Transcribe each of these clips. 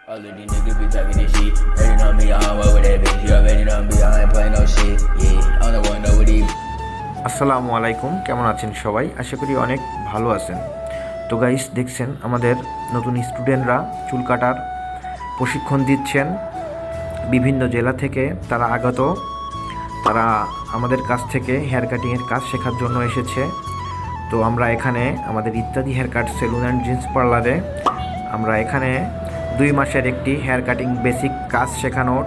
All of these niggas be talking this shit. Hating on me, I don't work with that bitch. You already know me, I ain't playing no shit. Yeah, I'm the one know what he. আসসালামু আলাইকুম, কেমন আছেন সবাই? আশা করি অনেক ভালো আছেন। তো গাইস, দেখছেন আমাদের নতুন স্টুডেন্টরা চুল কাটার প্রশিক্ষণ দিচ্ছেন। বিভিন্ন জেলা থেকে তারা আগত, তারা আমাদের কাছ থেকে হেয়ার কাটিংয়ের কাজ শেখার জন্য এসেছে। তো আমরা এখানে আমাদের ইত্যাদি hair cut salon and gents পার্লারে আমরা এখানে 2 মাসের একটি হেয়ার কাটিং বেসিক কাজ শেখানোর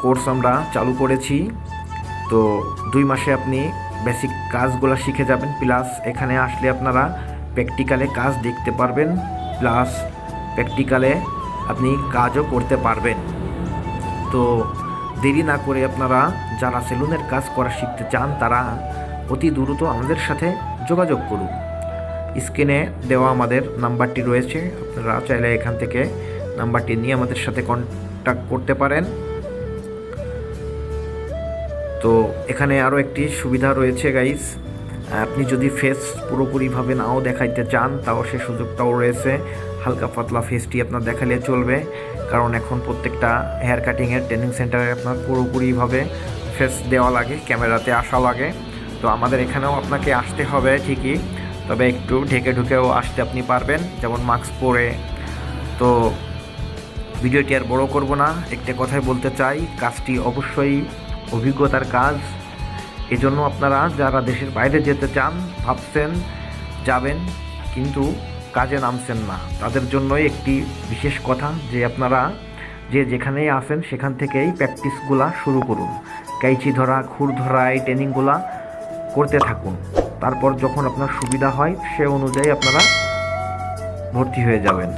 কোর্স আমরা চালু করেছি। তো 2 মাসে আপনি বেসিক কাজগুলো শিখে যাবেন, প্লাস এখানে আসলে আপনারা প্র্যাকটিক্যালে কাজ দেখতে পারবেন, প্লাস প্র্যাকটিক্যালে আপনি কাজও করতে পারবেন। তো দেরি না করে আপনারা যারা সেলুনের কাজ করা শিখতে চান তারা অতি দ্রুত আমাদের সাথে যোগাযোগ করুন। স্ক্রিনে দেওয়া আমাদের নাম্বারটি রয়েছে, আপনারা চাইলে এখান থেকে নাম্বারটি নিয়ে আমাদের সাথে কন্ট্যাক্ট করতে পারেন। তো এখানে আরও একটি সুবিধা রয়েছে গাইস, আপনি যদি ফেস পুরোপুরিভাবে নাও দেখাইতে চান তাও সে সুযোগটাও রয়েছে। হালকা পাতলা ফেসটি আপনার দেখালে চলবে, কারণ এখন প্রত্যেকটা হেয়ার কাটিংয়ের ট্রেনিং সেন্টারে আপনার পুরোপুরিভাবে ফেস দেওয়া লাগে, ক্যামেরাতে আসা লাগে। তো আমাদের এখানেও আপনাকে আসতে হবে ঠিকই, তবে একটু ঢেকে ঢুকেও আসতে আপনি পারবেন, যেমন মাস্ক পরে। তো ভিডিওটি আর বড় করব না, একটা কথাই বলতে চাই, কাজটি অবশ্যই অভিজ্ঞতার কাজ। এজন্য আপনারা যারা দেশের বাইরে যেতে চান, ভাবছেন যাবেন কিন্তু কাজে নামছেন না, তাদের জন্যই একটি বিশেষ কথা যে আপনারা যেখানেই আসেন সেখান থেকেই প্র্যাকটিসগুলা শুরু করুন। কাইচি ধরা, খুর ধরা, এই ট্রেনিংগুলা করতে থাকুন। তারপর যখন আপনার সুবিধা হয় সে অনুযায়ী আপনারা ভর্তি হয়ে যাবেন।